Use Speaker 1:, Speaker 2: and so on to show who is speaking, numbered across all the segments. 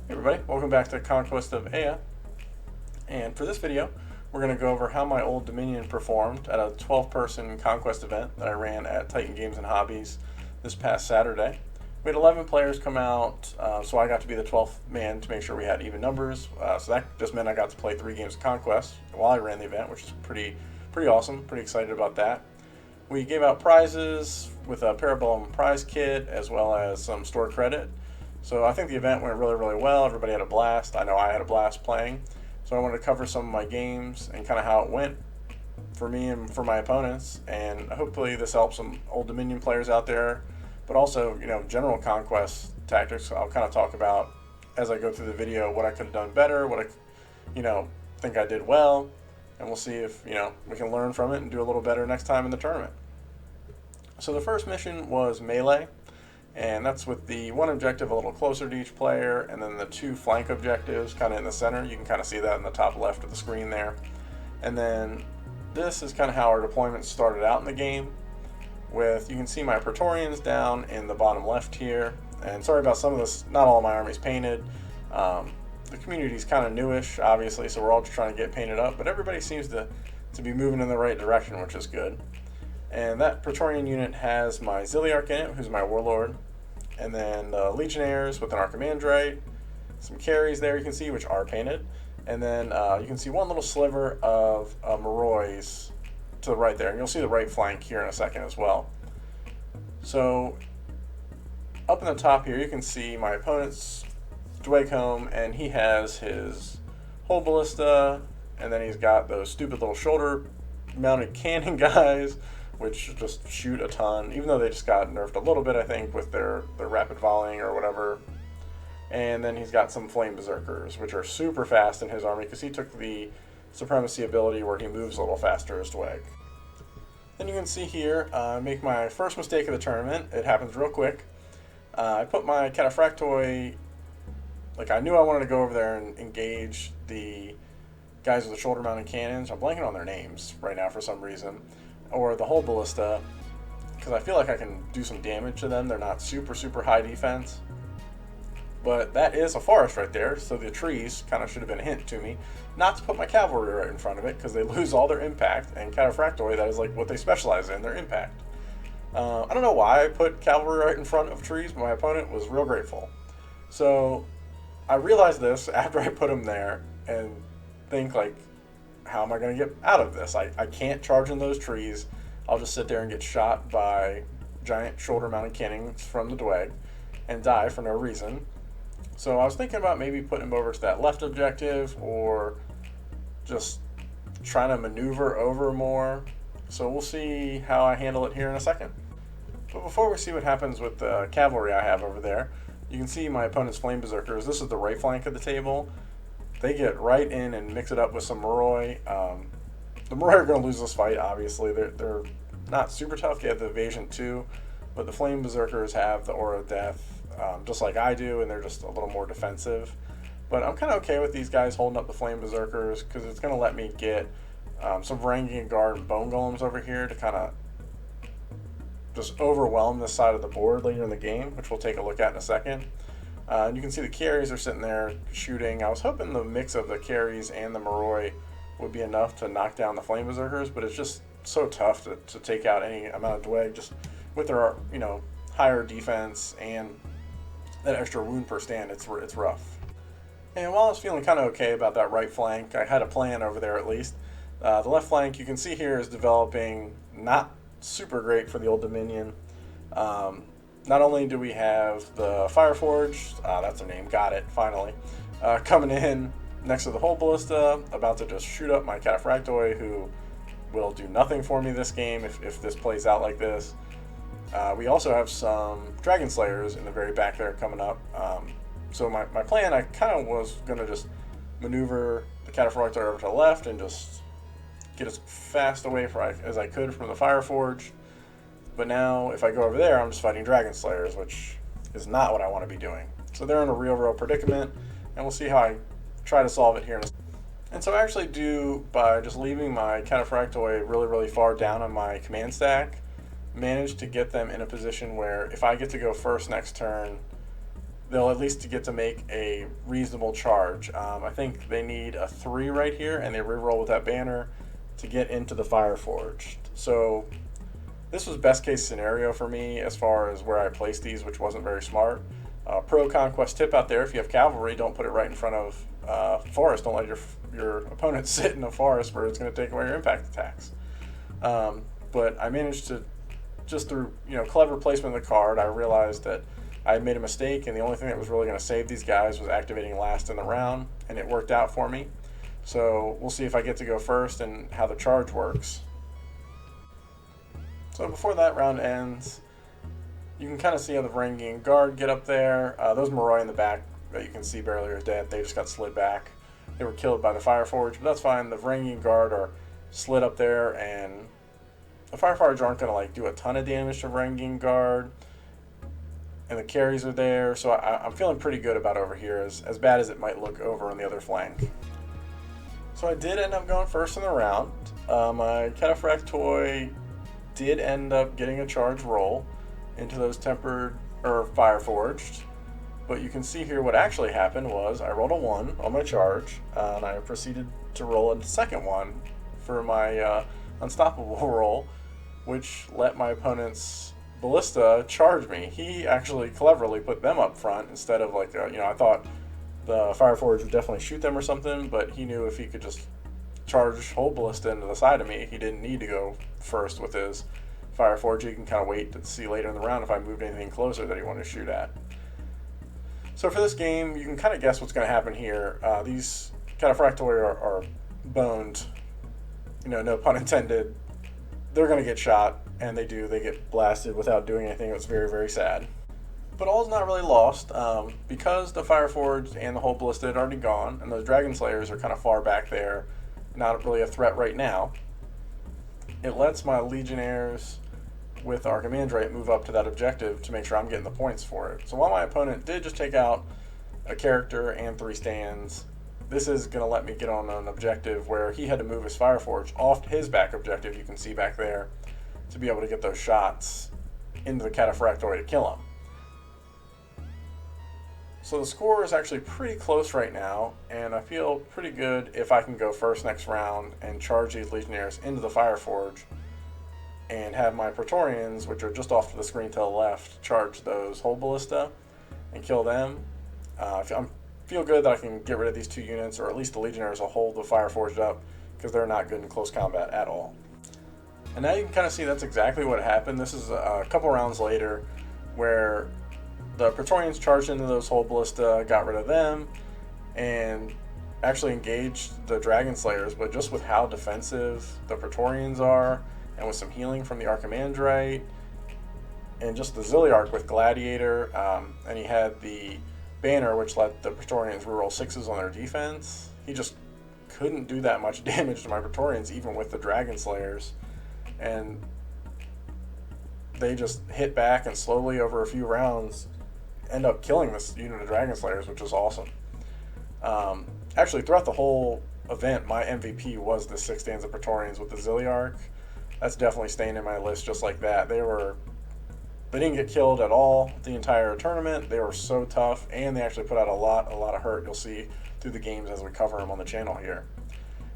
Speaker 1: everybody, welcome back to Conquest of Ea, and for this video we're going to go over how my old Dominion performed at a 12-person Conquest event that I ran at Titan Games and Hobbies this past Saturday. We had 11 players come out, so I got to be the 12th man to make sure we had even numbers, so that just meant I got to play 3 games of Conquest while I ran the event, which is pretty awesome, pretty excited about that. We gave out prizes with a Bellum prize kit as well as some store credit. So I think the event went really well. Everybody had a blast. I know I had a blast playing. So I wanted to cover some of my games and kind of how it went for me and for my opponents. And hopefully this helps some old Dominion players out there, but also, general Conquest tactics. I'll kind of talk about as I go through the video what I could have done better, what I, think I did well. And we'll see if, we can learn from it and do a little better next time in the tournament. So the first mission was melee, and that's with the one objective a little closer to each player, and then the 2 flank objectives kind of in the center. You can kind of see that in the top left of the screen there. And then this is kind of how our deployment started out in the game, with, you can see my Praetorians down in the bottom left here. And sorry about some of this, not all of my army's painted. The community's kind of newish, obviously, so we're all just trying to get painted up, but everybody seems to be moving in the right direction, which is good. And that Praetorian unit has my Ziliarch in it, who's my warlord, and then the Legionnaires with an Archimandrite, some carries there you can see, which are painted, and then you can see one little sliver of Morroys to the right there, and you'll see the right flank here in a second as well. So up in the top here, you can see my opponent's Dweg home, and he has his whole ballista, and then he's got those stupid little shoulder mounted cannon guys, which just shoot a ton, even though they just got nerfed a little bit, I think, with their rapid volleying or whatever. And then he's got some flame berserkers, which are super fast in his army because he took the supremacy ability where he moves a little faster as Dweg. Then you can see here, I make my first mistake of the tournament. It happens real quick. I put my Cataphractoi, like, I knew I wanted to go over there and engage the guys with the shoulder mounted cannons. I'm blanking on their names right now for some reason. Or the whole ballista, because I feel like I can do some damage to them. They're not super high defense. But that is a forest right there, so the trees kind of should have been a hint to me not to put my cavalry right in front of it, because they lose all their impact, and Cataphractoi, that is like what they specialize in, their impact. I don't know why I put cavalry right in front of trees, but my opponent was real grateful. So I realized this after I put him there and think, like, how am I going to get out of this? I can't charge in those trees. I'll just sit there and get shot by giant shoulder-mounted cannons from the Dweg and die for no reason. So I was thinking about maybe putting him over to that left objective or just trying to maneuver over more. So we'll see how I handle it here in a second. But before we see what happens with the cavalry I have over there, you can see my opponent's flame berserkers. This is the right flank of the table. They get right in and mix it up with some Moroi. The Moroi are going to lose this fight, obviously. They're not super tough. They have the evasion too, but the flame berserkers have the aura of death, just like I do, and they're just a little more defensive. But I'm kind of okay with these guys holding up the flame berserkers because it's going to let me get some Varangian Guard and Bone Golems over here to kind of just overwhelm this side of the board later in the game, which we'll take a look at in a second. And you can see the carries are sitting there shooting. I was hoping the mix of the carries and the Moroi would be enough to knock down the flame berserkers, but it's just so tough to take out any amount of Dweg just with their higher defense and that extra wound per stand. It's rough. And while I was feeling kind of okay about that right flank, I had a plan over there at least. The left flank, you can see here, is developing not super great for the Old Dominion. Not only do we have the Fireforged, that's her name, got it, finally, coming in next to the whole ballista, about to just shoot up my Cataphractoi, who will do nothing for me this game if this plays out like this. We also have some Dragon Slayers in the very back there coming up. So my plan, I kind of was going to just maneuver the Cataphractoi over to the left and just get as fast away as I could from the Fireforge. But now, if I go over there, I'm just fighting Dragon Slayers, which is not what I want to be doing. So they're in a real predicament, and we'll see how I try to solve it here in a second. And so I actually do by just leaving my Cataphractoi really far down on my command stack. managed to get them in a position where if I get to go first next turn, they'll at least get to make a reasonable charge. I think they need a 3 right here, and they reroll with that banner to get into the Fireforged. So this was best case scenario for me as far as where I placed these, which wasn't very smart. Pro Conquest tip out there: if you have cavalry, don't put it right in front of forest. Don't let your opponent sit in a forest where it's going to take away your impact attacks. But I managed to, just through clever placement of the card, I realized that I had made a mistake, and the only thing that was really going to save these guys was activating last in the round, and it worked out for me. So we'll see if I get to go first and how the charge works. So before that round ends, you can kind of see how the Varangian Guard get up there. Those Moroi in the back that you can see barely are dead. They just got slid back. They were killed by the Fireforge, but that's fine. The Varangian Guard are slid up there, and the Fireforge aren't going to do a ton of damage to Varangian Guard. And the carries are there, so I'm feeling pretty good about over here, as bad as it might look over on the other flank. So I did end up going first in the round. My Cataphractoi did end up getting a charge roll into those tempered or Fireforged, but you can see here what actually happened was I rolled a 1 on my charge, and I proceeded to roll a second one for my unstoppable roll, which let my opponent's Ballista charge me. He actually cleverly put them up front instead of I thought the Fireforge would definitely shoot them or something, but he knew if he could just charge whole Ballista into the side of me, he didn't need to go first with his Fireforge. He can kind of wait to see later in the round if I moved anything closer that he wanted to shoot at. So for this game, you can kind of guess what's going to happen here. These Cataphractoi are boned, no pun intended. They're going to get shot, and they do. They get blasted without doing anything. It was very, very sad. But all's not really lost, because the Fireforged and the whole Ballista had already gone, and those Dragon Slayers are kind of far back there, not really a threat right now. It lets my Legionnaires with Archimandrite move up to that objective to make sure I'm getting the points for it. So while my opponent did just take out a character and 3 stands, this is going to let me get on an objective where he had to move his Fireforge off his back objective, you can see back there, to be able to get those shots into the Cataphractoi to kill him. So the score is actually pretty close right now, and I feel pretty good if I can go first next round and charge these Legionnaires into the Fireforge and have my Praetorians, which are just off to the screen to the left, charge those whole Ballista and kill them. I feel good that I can get rid of these 2 units, or at least the Legionnaires will hold the Fireforged up, because they're not good in close combat at all. And now you can kind of see that's exactly what happened. This is a couple rounds later where the Praetorians charged into those whole Ballista, got rid of them, and actually engaged the Dragon Slayers, but just with how defensive the Praetorians are, and with some healing from the Archimandrite, and just the Ziliarch with Gladiator, and he had the banner, which let the Praetorians reroll 6s on their defense. He just couldn't do that much damage to my Praetorians, even with the Dragon Slayers. And they just hit back and slowly, over a few rounds, end up killing this unit of Dragon Slayers, which was awesome. Actually, throughout the whole event, my MVP was the 6 stands of Praetorians with the Ziliarch. That's definitely staying in my list just like that. They didn't get killed at all the entire tournament. They were so tough, and they actually put out a lot of hurt. You'll see through the games as we cover them on the channel here.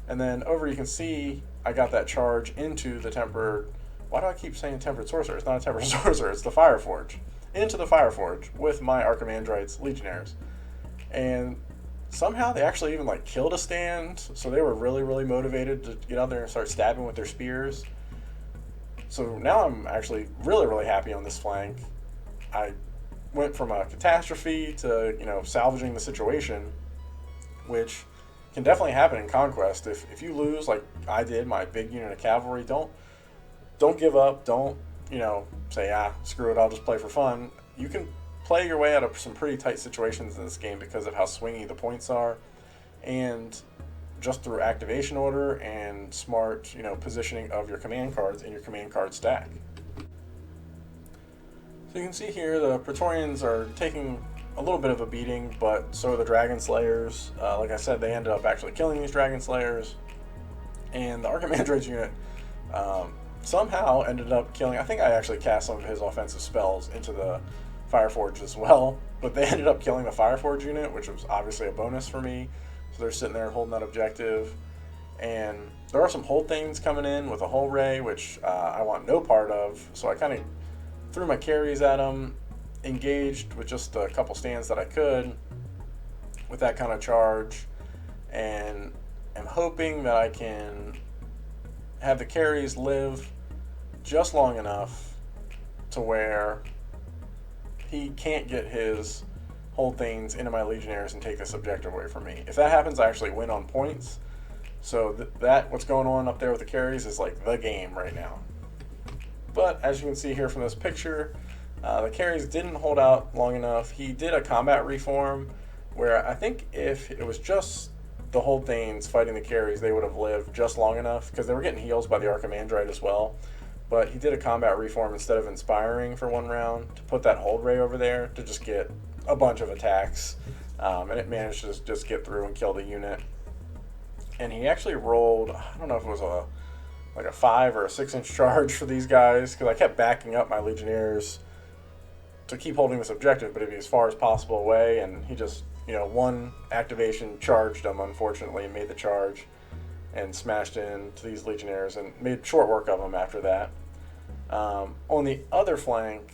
Speaker 1: And then over you can see I got that charge into the tempered... Why do I keep saying tempered sorcerer? It's not a tempered sorcerer, it's the Fireforge. Into the Fireforge with my Archimandrite's Legionnaires. And somehow they actually even killed a stand, so they were really motivated to get out there and start stabbing with their spears. So now I'm actually really happy on this flank. I went from a catastrophe to salvaging the situation, which can definitely happen in Conquest. If you lose like I did my big unit of cavalry, don't give up. Don't say screw it, I'll just play for fun. You can play your way out of some pretty tight situations in this game because of how swingy the points are, and just through activation order and smart positioning of your command cards in your command card stack. So you can see here the Praetorians are taking a little bit of a beating, but so are the Dragon Slayers. Like I said, they ended up actually killing these Dragon Slayers, and the Archimandrite's unit somehow ended up killing, I think I actually cast some of his offensive spells into the Fireforge as well, but they ended up killing the Fireforge unit, which was obviously a bonus for me. So they're sitting there holding that objective. And there are some hold things coming in with a hull ray, which I want no part of. So I kind of threw my carries at them, engaged with just a couple stands that I could with that kind of charge, and am hoping that I can have the carries live just long enough to where he can't get his hold things into my Legionnaires and take this objective away from me. If that happens, I actually win on points. So what's going on up there with the carries is like the game right now. But as you can see here from this picture, the carries didn't hold out long enough. He did a combat reform where I think if it was just the hold things fighting the carries, they would have lived just long enough because they were getting heals by the Archimandrite as well. But he did a combat reform instead of inspiring for one round to put that hold ray over there to just get a bunch of attacks, and it managed to just get through and kill the unit. And he actually rolled, I don't know if it was like a 5 or a 6-inch charge for these guys, because I kept backing up my Legionnaires to keep holding this objective, but it'd be as far as possible away, and he just, one activation charged them, unfortunately, and made the charge and smashed into these Legionnaires and made short work of them after that. On the other flank,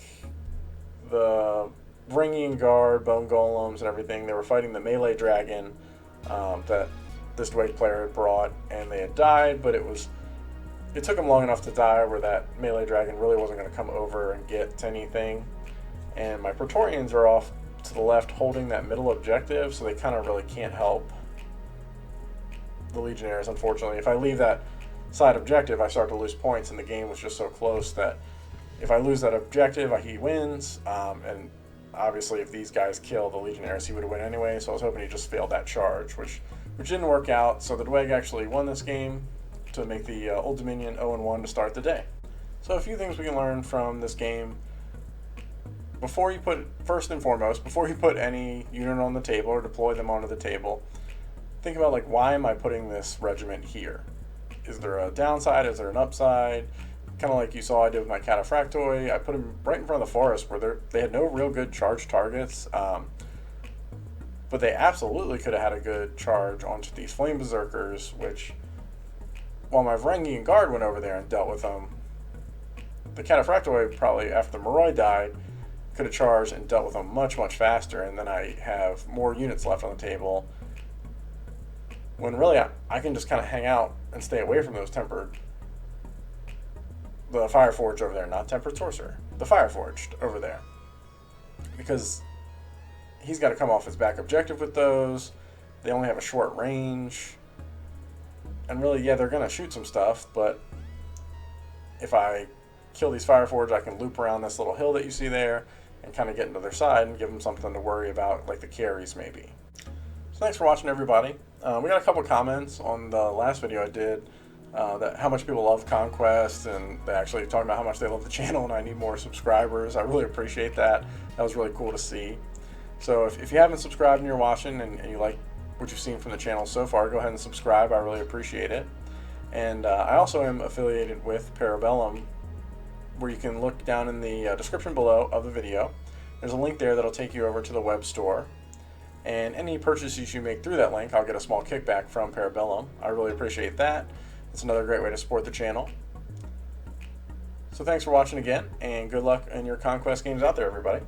Speaker 1: the Ringing Guard, Bone Golems, and everything, they were fighting the melee dragon that this Dweg player had brought, and they had died, but it took them long enough to die where that melee dragon really wasn't going to come over and get to anything. And my Praetorians are off to the left holding that middle objective, so they kind of really can't help the Legionnaires, unfortunately. If I leave that side objective, I start to lose points, and the game was just so close that if I lose that objective, he wins, and obviously if these guys kill the Legionnaires, he would win anyway, so I was hoping he just failed that charge, which didn't work out. So the Dweg actually won this game to make the Old Dominion 0-1 to start the day. So a few things we can learn from this game. First and foremost, before you put any unit on the table or deploy them onto the table, think about why am I putting this regiment here? Is there a downside? Is there an upside? Kind of like you saw I did with my Cataphractoi. I put them right in front of the forest where they had no real good charge targets. But they absolutely could have had a good charge onto these Flame Berserkers, which, while my Varangian Guard went over there and dealt with them, the Cataphractoi, probably after the Moroi died, could have charged and dealt with them much, much faster, and then I have more units left on the table, when really I can just kind of hang out and stay away from those the Fireforged over there, not Tempered Sorcerer, the Fireforged over there, because he's got to come off his back objective with those. They only have a short range. And really, yeah, they're going to shoot some stuff, but if I kill these Fireforged, I can loop around this little hill that you see there and kind of get into their side and give them something to worry about, like the carries maybe. So thanks for watching, everybody. We got a couple comments on the last video I did, that how much people love Conquest, and they actually talking about how much they love the channel and I need more subscribers. I really appreciate that. That was really cool to see. So if you haven't subscribed and you're watching and you like what you've seen from the channel so far, go ahead and subscribe. I really appreciate it. And I also am affiliated with Bellum, where you can look down in the description below of the video. There's a link there that'll take you over to the web store. And any purchases you make through that link, I'll get a small kickback from Bellum. I really appreciate that. It's another great way to support the channel. So thanks for watching again, and good luck in your Conquest games out there, everybody.